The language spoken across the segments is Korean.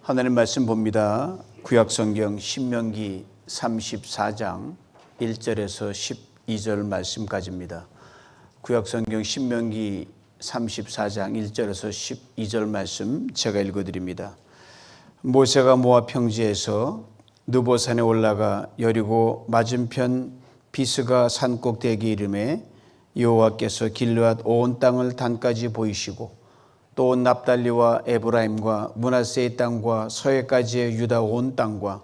하나님 말씀 봅니다. 구약성경 신명기 34장 1절에서 12절 말씀까지입니다. 구약성경 신명기 34장 1절에서 12절 말씀 제가 읽어드립니다. 모세가 모압 평지에서 느보산에 올라가 여리고 맞은편 비스가 산 꼭대기 이름에 여호와께서 길르앗 온 땅을 단까지 보이시고 또 납달리와 에브라임과 므낫세의 땅과 서해까지의 유다 온 땅과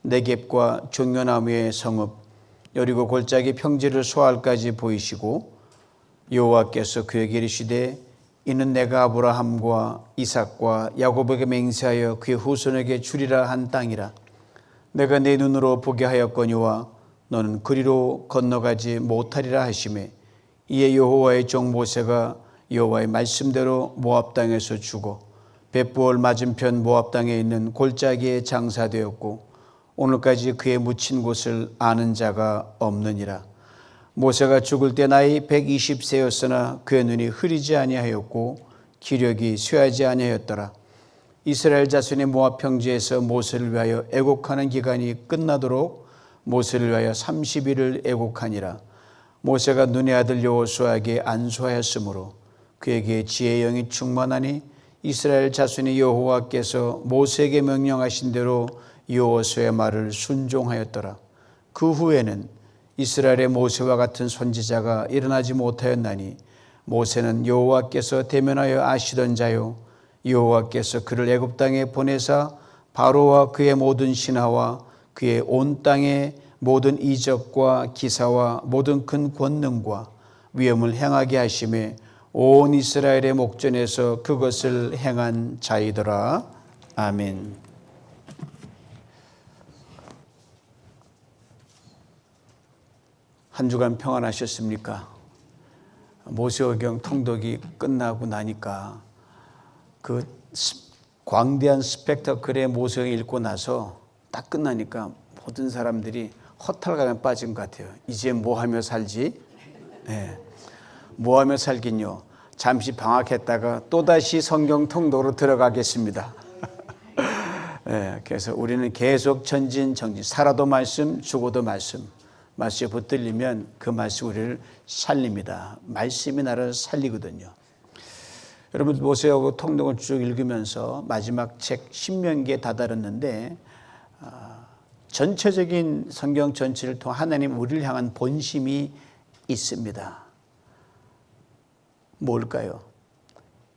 네겝과 종려나무의 성읍 여리고 골짜기 평지를 소알까지 보이시고 여호와께서 그에게 이르시되 이는 내가 아브라함과 이삭과 야곱에게 맹세하여 그의 후손에게 주리라 한 땅이라. 내가 내 눈으로 보게 하였거니와 너는 그리로 건너가지 못하리라 하시매 이에 여호와의 종 모세가 여호와의 말씀대로 모압 땅에서 죽어 벳부올 맞은편 모압 땅에 있는 골짜기에 장사되었고 오늘까지 그의 묻힌 곳을 아는 자가 없느니라. 모세가 죽을 때 나이 120세였으나 그의 눈이 흐리지 아니하였고 기력이 쇠하지 아니하였더라. 이스라엘 자손이 모압 평지에서 모세를 위하여 애곡하는 기간이 끝나도록 모세를 위하여 30일을 애곡하니라. 모세가 눈의 아들 여호수아에게 안수하였으므로 그에게 지혜의 영이 충만하니 이스라엘 자손이 여호와께서 모세에게 명령하신 대로 여호수아의 말을 순종하였더라. 그 후에는 이스라엘의 모세와 같은 선지자가 일어나지 못하였나니 모세는 여호와께서 대면하여 아시던 자요 여호와께서 그를 애굽 땅에 보내사 바로와 그의 모든 신하와 그의 온 땅의 모든 이적과 기사와 모든 큰 권능과 위엄을 행하게 하심에 온 이스라엘의 목전에서 그것을 행한 자이더라. 아멘. 한 주간 평안하셨습니까? 모세오경 통독이 끝나고 나니까 그 광대한 스펙터클의 모세오경 읽고 나서 딱 끝나니까 모든 사람들이 허탈감에 빠진 것 같아요. 이제 뭐 하며 살지? 네. 뭐 하며 살긴요. 잠시 방학했다가 또다시 성경 통독으로 들어가겠습니다. 네, 그래서 우리는 계속 전진 살아도 말씀, 죽어도 말씀. 말씀에 붙들리면 그 말씀 우리를 살립니다. 말씀이 나를 살리거든요. 여러분 모세오경 통독을 쭉 읽으면서 마지막 책 신명기에 다다랐는데 전체적인 성경 전체를 통해 하나님 우리를 향한 본심이 있습니다. 뭘까요?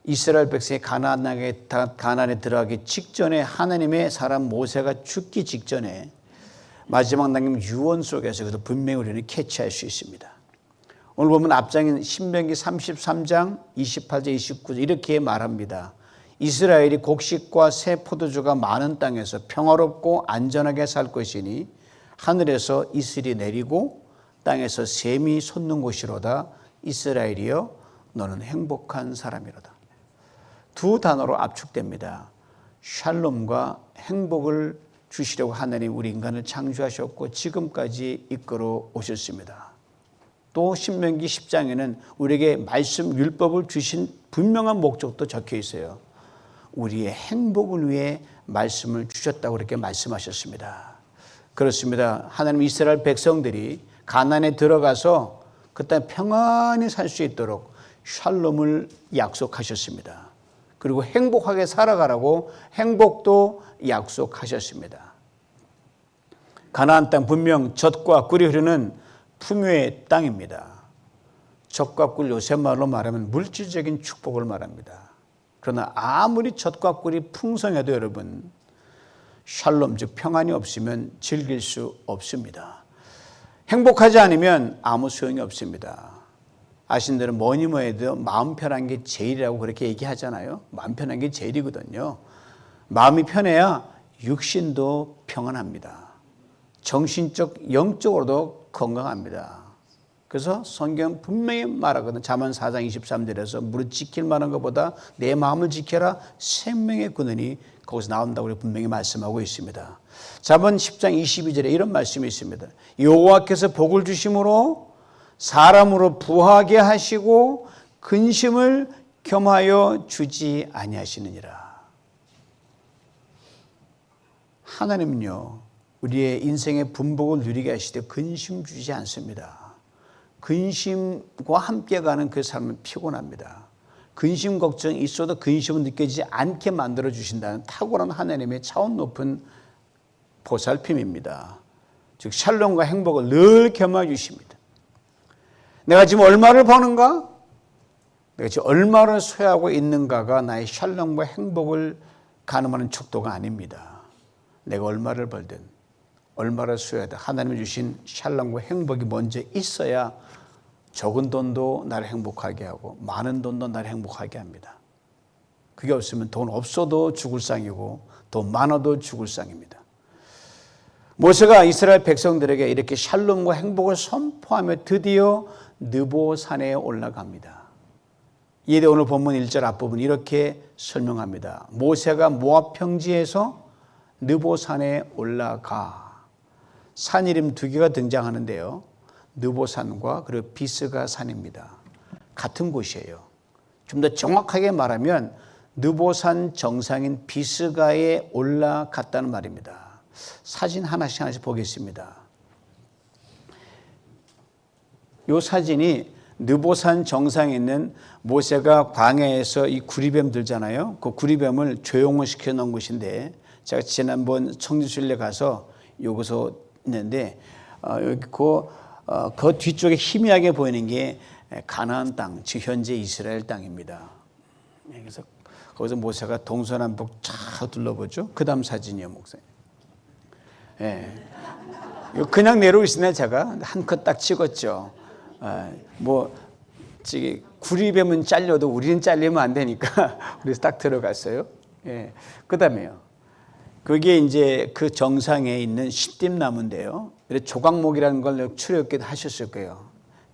이스라엘 백성이 가나안에 들어가기 직전에 하나님의 사람 모세가 죽기 직전에 마지막 남긴 유언 속에서 그래서 분명히 우리는 캐치할 수 있습니다. 오늘 보면 앞장인 신명기 33장 28절 29절 이렇게 말합니다. 이스라엘이 곡식과 새 포도주가 많은 땅에서 평화롭고 안전하게 살 것이니 하늘에서 이슬이 내리고 땅에서 샘이 솟는 곳이로다. 이스라엘이여 너는 행복한 사람이로다. 두 단어로 압축됩니다. 샬롬과 행복을 주시려고 하나님 우리 인간을 창조하셨고 지금까지 이끌어 오셨습니다. 또 신명기 10장에는 우리에게 말씀 율법을 주신 분명한 목적도 적혀 있어요. 우리의 행복을 위해 말씀을 주셨다고 그렇게 말씀하셨습니다. 그렇습니다. 하나님 이스라엘 백성들이 가나안에 들어가서 그 땅에 평안히 살 수 있도록 샬롬을 약속하셨습니다. 그리고 행복하게 살아가라고 행복도 약속하셨습니다. 가나안 땅 분명 젖과 꿀이 흐르는 풍요의 땅입니다. 젖과 꿀 요새 말로 말하면 물질적인 축복을 말합니다. 그러나 아무리 젖과 꿀이 풍성해도 여러분 샬롬 즉 평안이 없으면 즐길 수 없습니다. 행복하지 않으면 아무 소용이 없습니다. 아신 대로 뭐니 뭐해도 마음 편한 게 제일이라고 그렇게 얘기하잖아요. 마음 편한 게 제일이거든요. 마음이 편해야 육신도 평안합니다. 정신적, 영적으로도 건강합니다. 그래서 성경 분명히 말하거든. 잠언 4장 23절에서 무릇 지킬 만한 것보다 내 마음을 지켜라 생명의 근원이 거기서 나온다고 분명히 말씀하고 있습니다. 잠언 10장 22절에 이런 말씀이 있습니다. 여호와께서 복을 주심으로 사람으로 부하게 하시고 근심을 겸하여 주지 아니하시느니라. 하나님은요, 우리의 인생의 분복을 누리게 하실 때 근심 주지 않습니다. 근심과 함께 가는 그 삶은 피곤합니다. 근심 걱정이 있어도 근심은 느껴지지 않게 만들어 주신다는 탁월한 하나님의 차원 높은 보살핌입니다. 즉 샬롬과 행복을 늘 겸해 주십니다. 내가 지금 얼마를 버는가? 내가 지금 얼마를 소유하고 있는가가 나의 샬롬과 행복을 가늠하는 척도가 아닙니다. 내가 얼마를 벌든 얼마를 소유하든 하나님이 주신 샬롬과 행복이 먼저 있어야 적은 돈도 나를 행복하게 하고 많은 돈도 나를 행복하게 합니다. 그게 없으면 돈 없어도 죽을 상이고 돈 많아도 죽을 상입니다. 모세가 이스라엘 백성들에게 이렇게 샬롬과 행복을 선포하며 드디어 느보산에 올라갑니다. 이에 대해 오늘 본문 1절 앞부분 이렇게 설명합니다. 모세가 모압 평지에서 느보산에 올라가. 산 이름 두 개가 등장하는데요. 느보산과 그리고 비스가 산입니다. 같은 곳이에요. 좀 더 정확하게 말하면 느보산 정상인 비스가에 올라갔다는 말입니다. 사진 하나씩 보겠습니다. 이 사진이 느보산 정상에 있는 모세가 광야에서 이 구리뱀 들잖아요. 그 구리뱀을 조용을 시켜 놓은 곳인데 제가 지난번 청지순례 가서 여기서 있는데 여기 그 뒤쪽에 희미하게 보이는 게 가나안 땅, 즉 현재 이스라엘 땅입니다. 그래서 거기서 모세가 동서남북 쫙 둘러보죠. 그 다음 사진이요, 목사님. 예. 그냥 내려오시네 제가 한 컷 딱 찍었죠. 구리뱀은 잘려도 우리는 잘리면 안 되니까 그래서 딱 들어갔어요. 예. 그다음에요. 그게 이제 그 정상에 있는 시딤나무인데요. 조각목이라는 걸 출애굽기도 하셨을 거예요.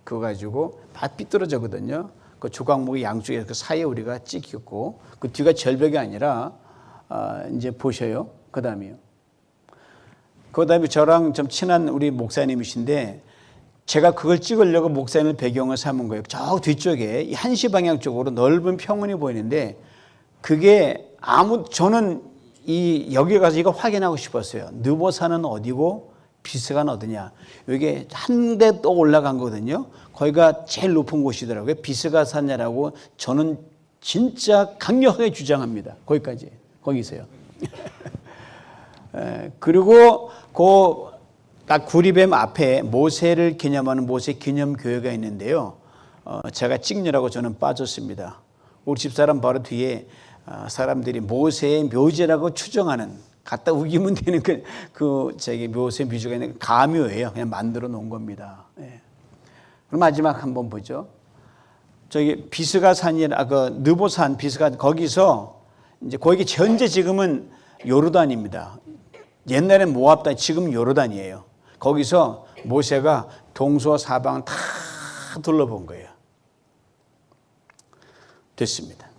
그거 가지고 다 삐뚤어졌거든요. 그 조각목이 양쪽에 그 사이에 우리가 찍혔고 그 뒤가 절벽이 아니라 이제 보셔요. 그다음에요. 그다음에 저랑 좀 친한 우리 목사님이신데 제가 그걸 찍으려고 목사님을 배경을 삼은 거예요. 저 뒤쪽에 한시 방향 쪽으로 넓은 평원이 보이는데 그게 저는 여기 가서 이거 확인하고 싶었어요. 느보산은 어디고 비스가는 어디냐. 여기 한 대 또 올라간 거거든요. 거기가 제일 높은 곳이더라고요. 비스가 산이라고 저는 진짜 강력하게 주장합니다. 거기 있어요. 그리고 딱 구리뱀 앞에 모세를 기념하는 모세 기념교회가 있는데요. 제가 찍느라고 저는 빠졌습니다. 우리 집사람 바로 뒤에 사람들이 모세의 묘지라고 추정하는 갖다 우기면 되는 모세 묘지가 있는 가묘예요. 그냥 만들어 놓은 겁니다. 예. 그럼 마지막 한번 보죠. 저기 비스가 산이라 느보산 비스가 거기서 이제 거기 현재 지금은 요르단입니다. 옛날엔 모압 땅, 지금 요르단이에요. 거기서 모세가 동서사방을 다 둘러본 거예요. 됐습니다.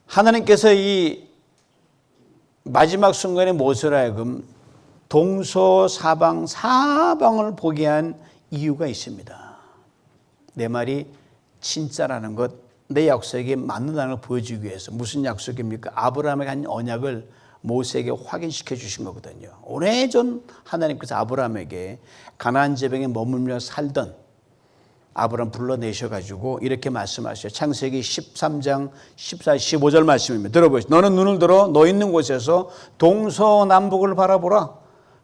하나님께서 이 마지막 순간에 모세로 하여금 사방을 보게 한 이유가 있습니다. 내 말이 진짜라는 것, 내 약속에 맞는다는 걸 보여주기 위해서. 무슨 약속입니까? 아브라함에게 한 언약을 모세에게 확인시켜 주신 거거든요. 오래전 하나님께서 아브라함에게 가나안 지방에 머물며 살던 아브라함 불러내셔가지고 이렇게 말씀하셔요. 창세기 13장 14, 15절 말씀입니다. 들어보시죠. 너는 눈을 들어 너 있는 곳에서 동서남북을 바라보라.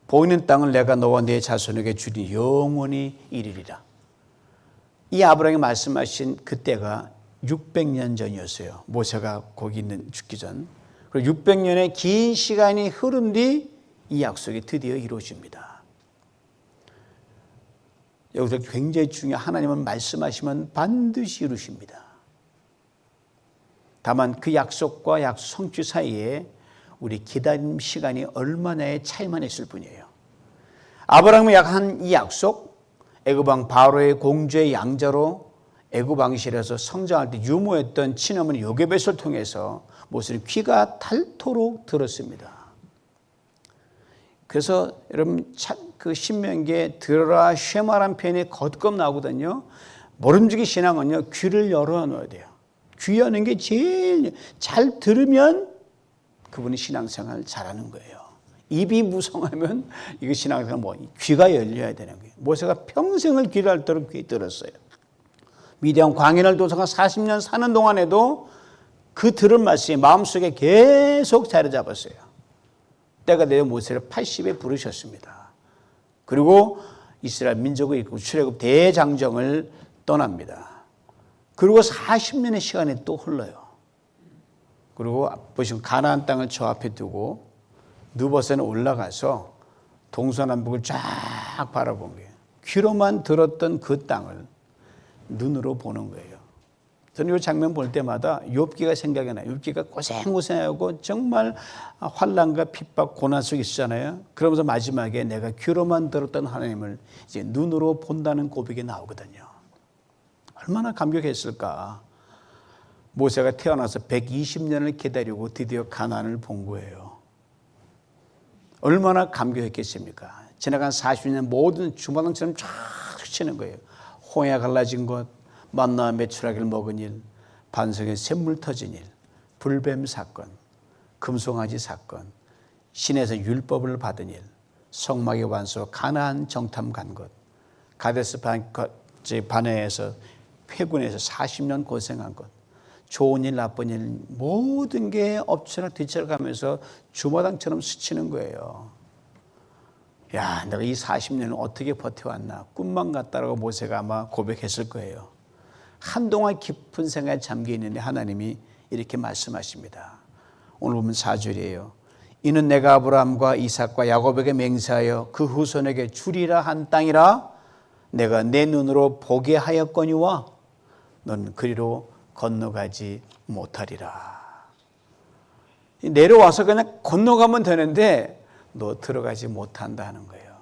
보이는 땅을 내가 너와 네 자손에게 주리 영원히 이르리라. 이 아브라함이 말씀하신 그때가 600년 전이었어요. 모세가 거기 죽기 전. 그리고 600년의 긴 시간이 흐른 뒤 이 약속이 드디어 이루어집니다. 여기서 굉장히 중요한 하나님은 말씀하시면 반드시 이루십니다. 다만 그 약속과 약속 성취 사이에 우리 기다림 시간이 얼마나의 차이만 있을 뿐이에요. 아브라함이 약한 이 약속, 애굽왕 바로의 공주의 양자로 애굽 왕실에서 성장할 때 유모했던 친어머니 요게벳을 통해서 모세는 귀가 닳도록 들었습니다. 그래서 여러분 그 신명기에 들어라 쉐마란 편이 거듭 나오거든요. 모름지기 신앙은요, 귀를 열어놓아야 돼요. 귀 여는 게 제일 잘 들으면 그분이 신앙생활을 잘하는 거예요. 입이 무성하면 이거 신앙생활 뭐 귀가 열려야 되는 거예요. 모세가 평생을 귀를 앓도록 귀 들었어요. 미디안 광야를 도서가 40년 사는 동안에도 그 들은 말씀이 마음속에 계속 자리 잡았어요. 때가 되어 모세를 80에 부르셨습니다. 그리고 이스라엘 민족을 이끌고 출애굽 대장정을 떠납니다. 그리고 40년의 시간이 또 흘러요. 그리고 보시면 가나안 땅을 저 앞에 두고 느봇에는 올라가서 동서남북을 쫙 바라본 거예요. 귀로만 들었던 그 땅을 눈으로 보는 거예요. 저는 이 장면 볼 때마다 욥기가 생각이 나요. 욥기가 고생하고 정말 환난과 핍박, 고난 속에 있잖아요. 그러면서 마지막에 내가 귀로만 들었던 하나님을 이제 눈으로 본다는 고백이 나오거든요. 얼마나 감격했을까. 모세가 태어나서 120년을 기다리고 드디어 가나안을 본 거예요. 얼마나 감격했겠습니까? 지나간 40년 모든 주마등처럼 쫙 스치는 거예요. 홍해가 갈라진 것, 만나와 메추라기를 먹은 일, 반석에 샘물 터진 일, 불뱀 사건, 금송아지 사건, 신에서 율법을 받은 일, 성막의 완수, 가나안 정탐 간 것, 가데스 바네에서 회군에서 40년 고생한 것, 좋은 일 나쁜 일 모든 게 엎치락 뒤치락 가면서 주마등처럼 스치는 거예요. 야, 내가 이 40년을 어떻게 버텨왔나. 꿈만 같다라고 모세가 아마 고백했을 거예요. 한동안 깊은 생각에 잠겨 있는데 하나님이 이렇게 말씀하십니다. 오늘 보면 4절이에요. 이는 내가 아브라함과 이삭과 야곱에게 맹세하여 그 후손에게 주리라 한 땅이라 내가 내 눈으로 보게 하였거니와 넌 그리로 건너가지 못하리라. 내려와서 그냥 건너가면 되는데 너 들어가지 못한다는 거예요.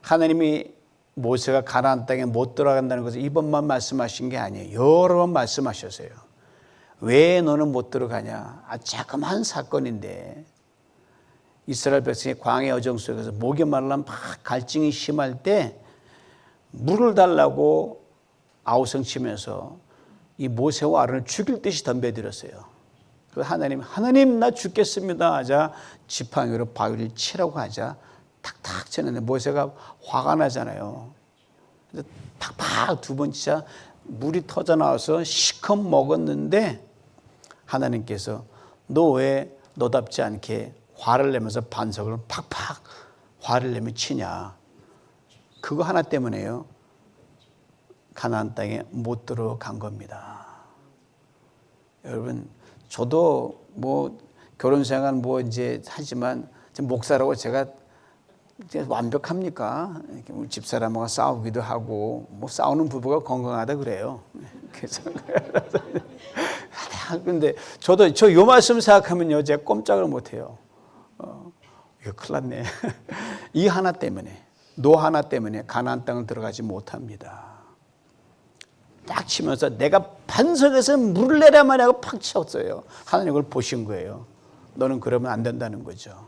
하나님이 모세가 가나안 땅에 못 들어간다는 것을 이번만 말씀하신 게 아니에요. 여러 번 말씀하셨어요. 왜 너는 못 들어가냐? 자그마한 사건인데 이스라엘 백성이 광야 여정 속에서 목이 말라 막 갈증이 심할 때 물을 달라고 아우성치면서 이 모세와 아론을 죽일 듯이 덤벼들었어요. 하나님 나 죽겠습니다 하자 지팡이로 바위를 치라고 하자 탁탁 치는데 모세가 화가 나잖아요. 탁탁 두 번 치자 물이 터져 나와서 시컷 먹었는데 하나님께서 너 왜 너답지 않게 화를 내면서 반석을 팍팍 화를 내며 치냐. 그거 하나 때문에요. 가나안 땅에 못 들어간 겁니다. 여러분, 저도 뭐 결혼 생활 뭐 이제 하지만 목사라고 제가 완벽합니까? 우리 집사람하고 싸우기도 하고 뭐 싸우는 부부가 건강하다 그래요. 그래서 근데 저도 요 말씀 생각하면요, 제가 꼼짝을 못 해요. 이거 큰일 났네. 이 하나 때문에, 노 하나 때문에 가나안 땅을 들어가지 못합니다. 딱 치면서 내가 반석에서 물을 내라만 하고 팍 쳤어요. 하나님 그걸 보신 거예요. 너는 그러면 안 된다는 거죠.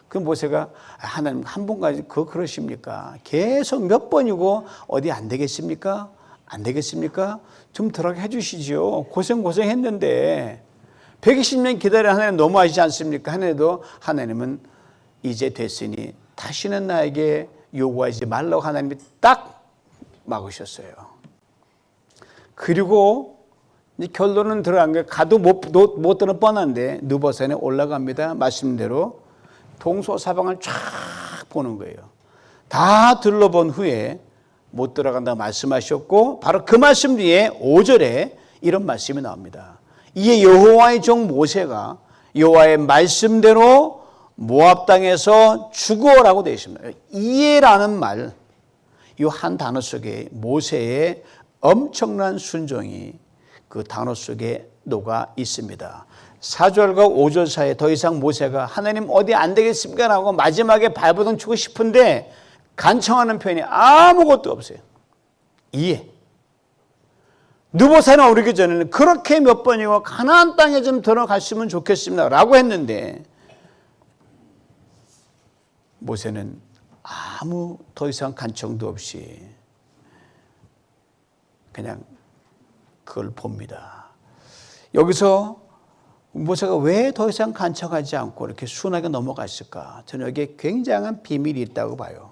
그 모세가 하나님 한 번까지 그러십니까? 계속 몇 번이고 어디 안 되겠습니까? 안 되겠습니까? 좀 들어가게 해주시죠. 고생했는데 120년 기다려 하나님 너무하시지 않습니까? 하나님은 이제 됐으니 다시는 나에게 요구하지 말라고 하나님이 딱 막으셨어요. 그리고 이제 결론은 들어간 게 가도 못 드는 뻔한데 느봇산에 올라갑니다. 말씀대로 동서사방을 쫙 보는 거예요. 다 둘러본 후에 못 들어간다 말씀하셨고 바로 그 말씀 뒤에 5절에 이런 말씀이 나옵니다. 이에 여호와의 종 모세가 여호와의 말씀대로 모압 땅에서 죽어라고 되어 있습니다. 이에라는 말, 이 한 단어 속에 모세의 엄청난 순종이 그 단어 속에 녹아 있습니다. 4절과 5절 사이에 더 이상 모세가 하나님 어디 안 되겠습니까? 라고 마지막에 발버둥 치고 싶은데 간청하는 표현이 아무것도 없어요. 이해. 느봇산에 오르기 전에는 그렇게 몇 번이고 가나안 땅에 좀 들어갔으면 좋겠습니다 라고 했는데 모세는 아무 더 이상 간청도 없이 그냥 그걸 봅니다. 여기서 모세가 왜 더 이상 간척하지 않고 이렇게 순하게 넘어갔을까? 저는 여기에 굉장한 비밀이 있다고 봐요.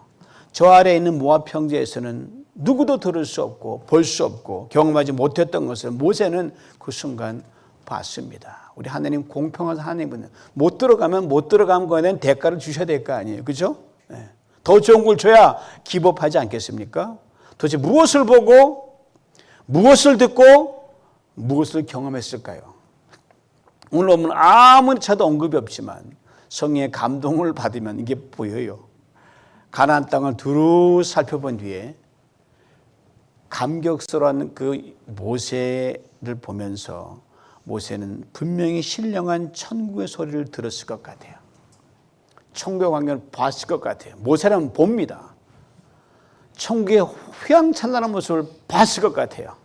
저 아래에 있는 모압 평지에서는 누구도 들을 수 없고 볼 수 없고 경험하지 못했던 것을 모세는 그 순간 봤습니다. 우리 하나님 공평한 하나님은 못 들어가면 못 들어간 거에 대한 대가를 주셔야 될 거 아니에요. 그죠? 네. 더 좋은 걸 줘야 기법하지 않겠습니까? 도대체 무엇을 보고 무엇을 듣고 무엇을 경험했을까요? 오늘 보면 아무리 찾아도 언급이 없지만 성령의 감동을 받으면 이게 보여요. 가나안 땅을 두루 살펴본 뒤에 감격스러운 그 모세를 보면서 모세는 분명히 신령한 천국의 소리를 들었을 것 같아요. 천국의 광경을 봤을 것 같아요. 모세는 봅니다. 천국의 휘황찬란한 모습을 봤을 것 같아요.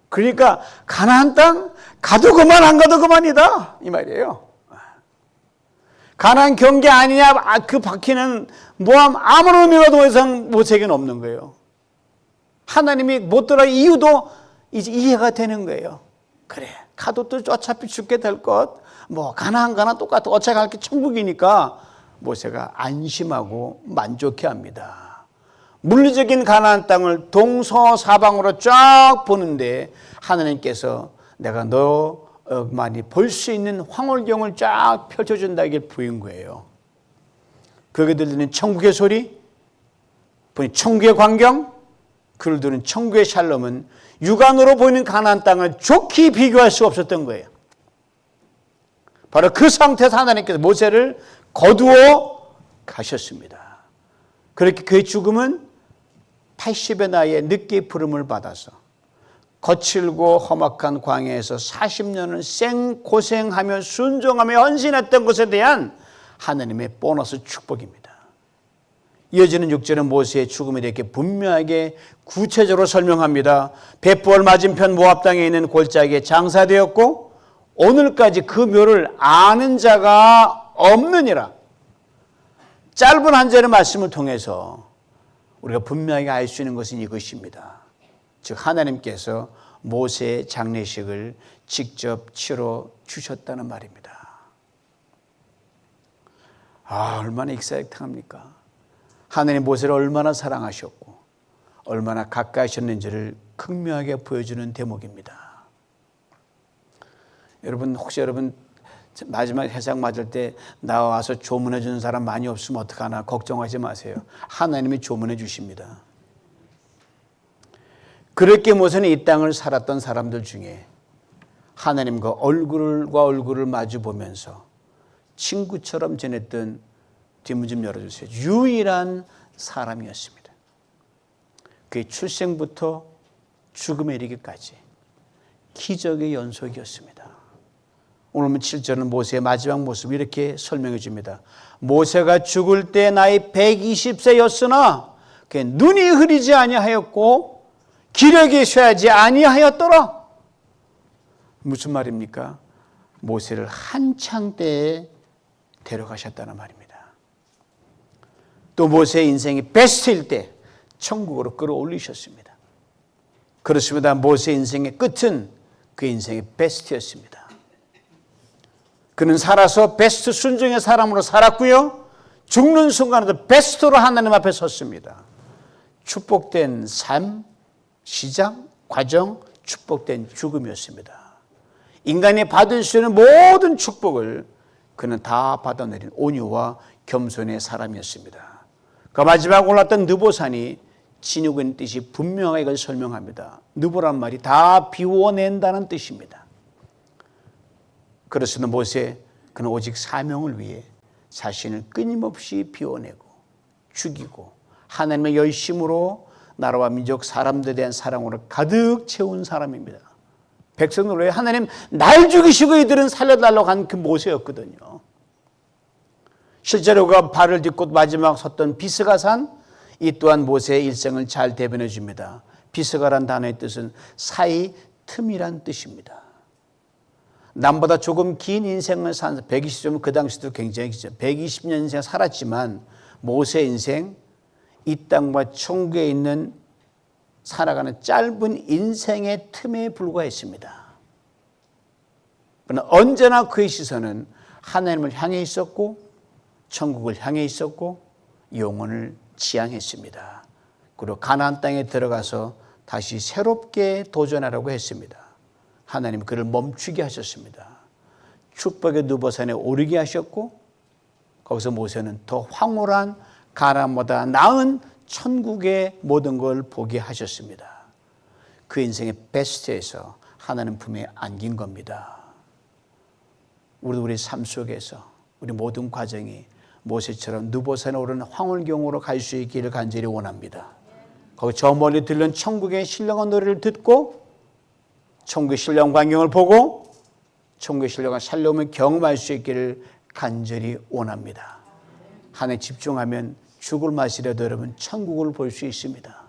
그러니까 가나안 땅 가도 그만 안 가도 그만이다 이 말이에요. 가나안 경계 아니냐 그 바퀴는 모함 아무런 의미가 더 이상 모세에게는 없는 거예요. 하나님이 못 들어 이유도 이제 이해가 되는 거예요. 그래 가도 또 어차피 죽게 될 것 뭐 가나안 가나 똑같아 어차피 갈 게 천국이니까 모세가 안심하고 만족해합니다. 물리적인 가나안 땅을 동서사방으로 쫙 보는데 하나님께서 내가 너만이 볼 수 있는 황홀경을 쫙 펼쳐준다 이게 보인 거예요. 그게 들리는 천국의 소리, 천국의 광경, 그를 들은 천국의 샬롬은 육안으로 보이는 가나안 땅을 좋게 비교할 수 없었던 거예요. 바로 그 상태에서 하나님께서 모세를 거두어 가셨습니다. 그렇게 그의 죽음은 80의 나이에 늦게 부름을 받아서 거칠고 험악한 광야에서 40년을 생고생하며 순종하며 헌신했던 것에 대한 하나님의 보너스 축복입니다. 이어지는 6절은 모세의 죽음에 대해 분명하게 구체적으로 설명합니다. 벳부엘 맞은편 모압 땅에 있는 골짜기에 장사되었고 오늘까지 그 묘를 아는 자가 없느니라. 짧은 한 절의 말씀을 통해서 우리가 분명하게 알 수 있는 것은 이것입니다. 즉 하나님께서 모세의 장례식을 직접 치러 주셨다는 말입니다. 얼마나 익사이팅합니까? 하나님 모세를 얼마나 사랑하셨고 얼마나 가까이 하셨는지를 극명하게 보여주는 대목입니다. 여러분 혹시 여러분 마지막 해상 맞을 때 나와서 조문해 주는 사람 많이 없으면 어떡하나 걱정하지 마세요. 하나님이 조문해 주십니다. 그렇게 모세는 이 땅을 살았던 사람들 중에 하나님과 얼굴과 얼굴을 마주 보면서 친구처럼 지냈던 뒷문 좀 열어주세요. 유일한 사람이었습니다. 그의 출생부터 죽음에 이르기까지 기적의 연속이었습니다. 오늘 7절은 모세의 마지막 모습을 이렇게 설명해 줍니다. 모세가 죽을 때 나이 120세였으나 그의 눈이 흐리지 아니하였고 기력이 쇠하지 아니하였더라. 무슨 말입니까? 모세를 한창 때에 데려가셨다는 말입니다. 또 모세의 인생이 베스트일 때 천국으로 끌어올리셨습니다. 그렇습니다. 모세의 인생의 끝은 그 인생의 베스트였습니다. 그는 살아서 베스트 순종의 사람으로 살았고요. 죽는 순간에도 베스트로 하나님 앞에 섰습니다. 축복된 삶, 시작, 과정, 축복된 죽음이었습니다. 인간이 받을 수 있는 모든 축복을 그는 다 받아내린 온유와 겸손의 사람이었습니다. 그 마지막 올랐던 느보산이 진육인 뜻이 분명하게 이걸 설명합니다. 느보란 말이 다 비워낸다는 뜻입니다. 그렇습니다. 모세 그는 오직 사명을 위해 자신을 끊임없이 비워내고 죽이고 하나님의 열심으로 나라와 민족 사람들에 대한 사랑으로 가득 채운 사람입니다. 백성을 위해 하나님 날 죽이시고 이들은 살려달라고 한 그 모세였거든요. 실제로 그가 발을 딛고 마지막 섰던 비스가산, 이 또한 모세의 일생을 잘 대변해 줍니다. 비스가란 단어의 뜻은 사이 틈이란 뜻입니다. 남보다 조금 긴 인생을 산 120년, 그 당시도 굉장히 길죠. 120년 인생 살았지만 모세의 인생, 이 땅과 천국에 있는 살아가는 짧은 인생의 틈에 불과했습니다. 그러나 언제나 그의 시선은 하나님을 향해 있었고 천국을 향해 있었고 영혼을 지향했습니다. 그리고 가나안 땅에 들어가서 다시 새롭게 도전하라고 했습니다. 하나님 그를 멈추게 하셨습니다. 축복의 누보산에 오르게 하셨고 거기서 모세는 더 황홀한 가나안보다 나은 천국의 모든 걸 보게 하셨습니다. 그 인생의 베스트에서 하나님 품에 안긴 겁니다. 우리 삶 속에서 우리 모든 과정이 모세처럼 누보산에 오르는 황홀경으로 갈 수 있기를 간절히 원합니다. 거기 저 멀리 들른 천국의 신령한 노래를 듣고 천국의 신령 광경을 보고 천국의 신령한 살려오면 경험할 수 있기를 간절히 원합니다. 하나님에 집중하면 죽을 맛이라도 여러분 천국을 볼 수 있습니다.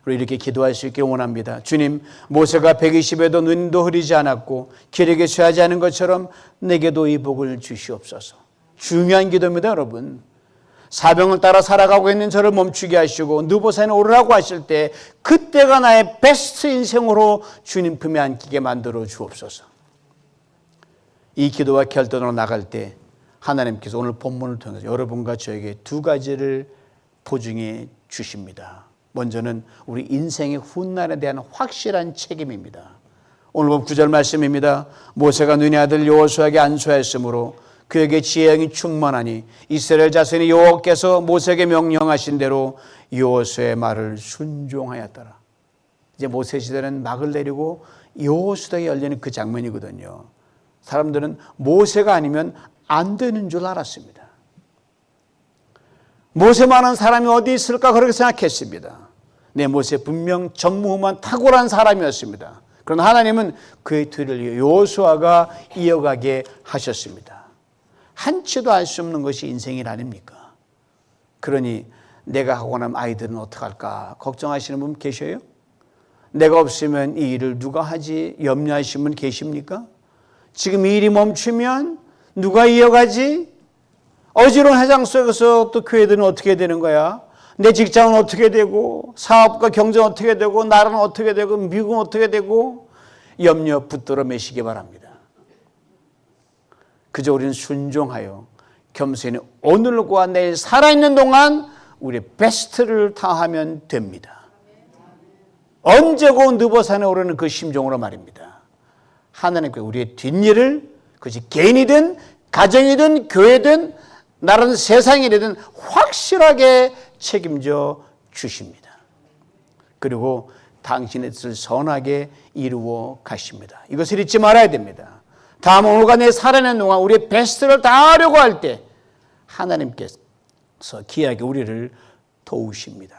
그리고 이렇게 기도할 수 있게 원합니다. 주님, 모세가 120에도 눈도 흐리지 않았고 기력에 취하지 않은 것처럼 내게도 이 복을 주시옵소서. 중요한 기도입니다, 여러분. 사병을 따라 살아가고 있는 저를 멈추게 하시고 누보산에 오르라고 하실 때 그때가 나의 베스트 인생으로 주님 품에 안기게 만들어 주옵소서. 이 기도와 결단으로 나갈 때 하나님께서 오늘 본문을 통해서 여러분과 저에게 두 가지를 보증해 주십니다. 먼저는 우리 인생의 훗날에 대한 확실한 책임입니다. 오늘 본 9절 말씀입니다. 모세가 눈의 아들 여호수아에게 안수하였으므로 그에게 지혜의 영이 충만하니 이스라엘 자손이 여호와께서 모세에게 명령하신 대로 여호수아의 말을 순종하였더라. 이제 모세 시대는 막을 내리고 여호수아가 열리는 그 장면이거든요. 사람들은 모세가 아니면 안 되는 줄 알았습니다. 모세만한 사람이 어디 있을까 그렇게 생각했습니다. 네, 모세 분명 전무후무한 탁월한 사람이었습니다. 그러나 하나님은 그의 뒤를 여호수아가 이어가게 하셨습니다. 한치도 알 수 없는 것이 인생일 아닙니까? 그러니 내가 하고 나면 아이들은 어떡할까 걱정하시는 분 계셔요? 내가 없으면 이 일을 누가 하지 염려하시는 분 계십니까? 지금 이 일이 멈추면 누가 이어가지? 어지러운 회장 속에서 또 교회들은 어떻게 되는 거야? 내 직장은 어떻게 되고 사업과 경제는 어떻게 되고 나라는 어떻게 되고 미국은 어떻게 되고 염려 붙들어 매시기 바랍니다. 그저 우리는 순종하여 겸손히 오늘과 내일 살아있는 동안 우리의 베스트를 다하면 됩니다. 언제고 느보산에 오르는 그 심정으로 말입니다. 하나님께 우리의 뒷일을 그것이 개인이든 가정이든 교회든 나라든 세상이든 확실하게 책임져 주십니다. 그리고 당신의 뜻을 선하게 이루어 가십니다. 이것을 잊지 말아야 됩니다. 다음 오늘과 내일 살아내는 동안 우리의 베스트를 다하려고 할 때 하나님께서 귀하게 우리를 도우십니다.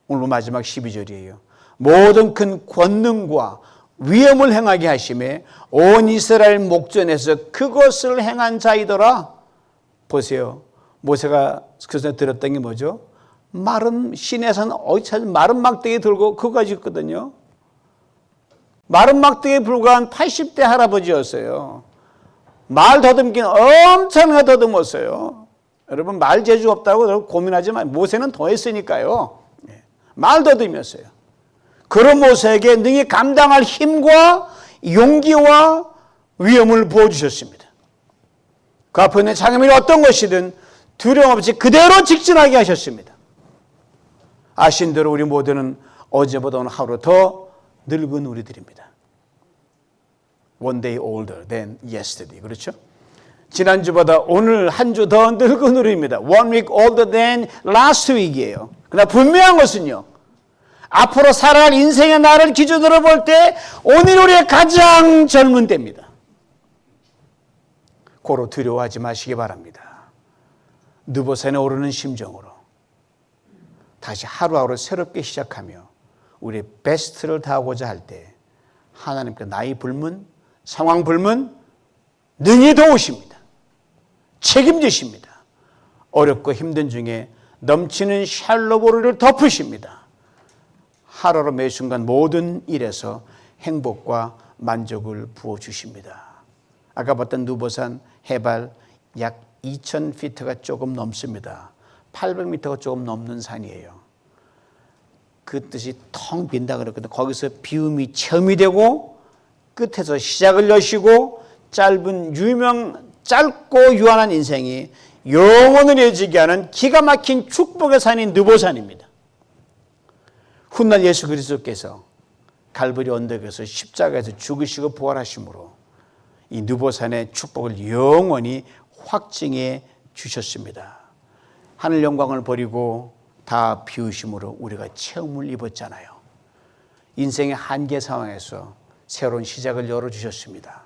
오늘 마지막 12절이에요. 모든 큰 권능과 위엄을 행하게 하심에 온 이스라엘 목전에서 그것을 행한 자이더라. 보세요. 모세가 그래서 들었던 게 뭐죠? 마른 시내산 마른 막대기 들고 그거 가지고 있거든요. 마른 막대기에 불과한 80대 할아버지였어요. 말 더듬기는 엄청나게 더듬었어요. 여러분 말 재주 없다고 고민하지 마세요. 모세는 더 했으니까요. 말 더듬이었어요. 그런 모세에게 능히 감당할 힘과 용기와 위엄을 부어주셨습니다. 그 앞에 있는 장애물이 어떤 것이든 두려움 없이 그대로 직진하게 하셨습니다. 아신 대로 우리 모두는 어제보다 오늘 하루 더 늙은 우리들입니다. One day older than yesterday. 그렇죠? 지난주보다 오늘 한 주 더 늙은 우리입니다. One week older than last week이에요. 그러나 분명한 것은요. 앞으로 살아갈 인생의 나를 기준으로 볼 때 오늘 우리의 가장 젊은 때입니다. 고로 두려워하지 마시기 바랍니다. 느보산에 오르는 심정으로 다시 하루하루 새롭게 시작하며 우리의 베스트를 다하고자 할 때 하나님께 나이 불문, 상황 불문 능히 도우십니다. 책임지십니다. 어렵고 힘든 중에 넘치는 샬로보르를 덮으십니다. 하루하루 매 순간 모든 일에서 행복과 만족을 부어주십니다. 아까 봤던 느보산 해발 약 2,000피트가 조금 넘습니다. 800m가 조금 넘는 산이에요. 그 뜻이 텅 빈다 그랬거든요. 거기서 비움이 체험이 되고 끝에서 시작을 여시고 짧고 유한한 인생이 영원을 이어지게 하는 기가 막힌 축복의 산이 느보산입니다. 훗날 예수 그리스도께서 갈보리 언덕에서 십자가에서 죽으시고 부활하심으로 이 느보산의 축복을 영원히 확증해 주셨습니다. 하늘 영광을 버리고 다 비우심으로 우리가 체험을 입었잖아요. 인생의 한계 상황에서 새로운 시작을 열어주셨습니다.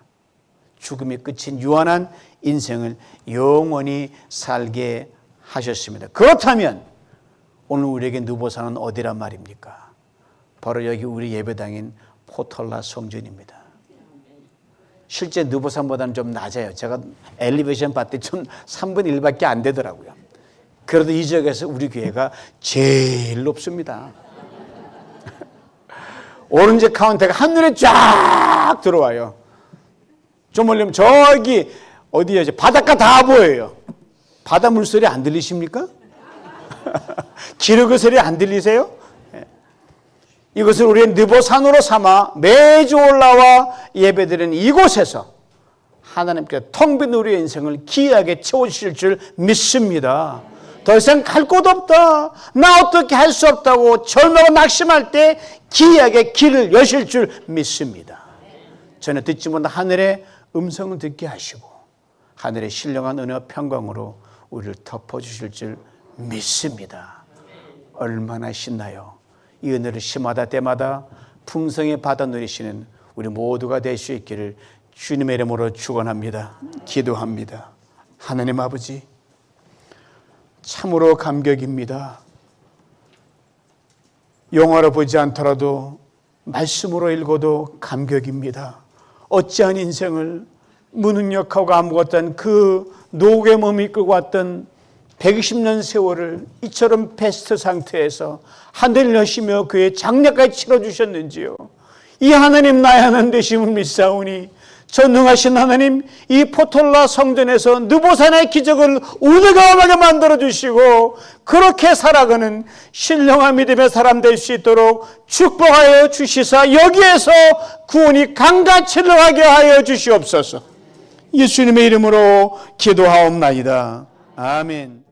죽음이 끝인 유한한 인생을 영원히 살게 하셨습니다. 그렇다면 오늘 우리에게 느보산은 어디란 말입니까? 바로 여기 우리 예배당인 포털라 성전입니다. 실제 느보산보다는 좀 낮아요. 제가 엘리베이션 봤더니 좀 3분의 1밖에 안 되더라고요. 그래도 이 지역에서 우리 교회가 제일 높습니다. 오른쪽 카운터가 한눈에 쫙 들어와요. 좀 올리면 저기 어디에 이제 바닷가 다 보여요. 바다 물소리 안 들리십니까? 기르그 소리 안 들리세요? 이것을 우리의 느보산으로 삼아 매주 올라와 예배드리는 이곳에서 하나님께서 텅 빈 우리의 인생을 기이하게 채워주실 줄 믿습니다. 더 이상 갈 곳 없다, 나 어떻게 할 수 없다고 절망하고 낙심할 때 기이하게 길을 여실 줄 믿습니다. 전에 듣지 못한 하늘의 음성을 듣게 하시고 하늘의 신령한 은혜와 평강으로 우리를 덮어주실 줄 믿습니다. 얼마나 신나요. 이 은혜를 시마다 때마다 풍성히 받아 누리시는 우리 모두가 될 수 있기를 주님의 이름으로 축원합니다. 기도합니다. 하나님 아버지, 참으로 감격입니다. 영화로 보지 않더라도 말씀으로 읽어도 감격입니다. 어찌한 인생을 무능력하고 아무것도 안 그 노고의 몸이 이끌고 왔던 120년 세월을 이처럼 베스트 상태에서 하늘을 여시며 그의 장례까지 치러주셨는지요. 이 하나님 나의 하나님 되심을 믿사오니 전능하신 하나님, 이 포톨라 성전에서 느보산의 기적을 우드가움하게 만들어주시고 그렇게 살아가는 신령한 믿음의 사람 될 수 있도록 축복하여 주시사 여기에서 구원이 강같이 흘러가게 하여 주시옵소서. 예수님의 이름으로 기도하옵나이다. 아멘.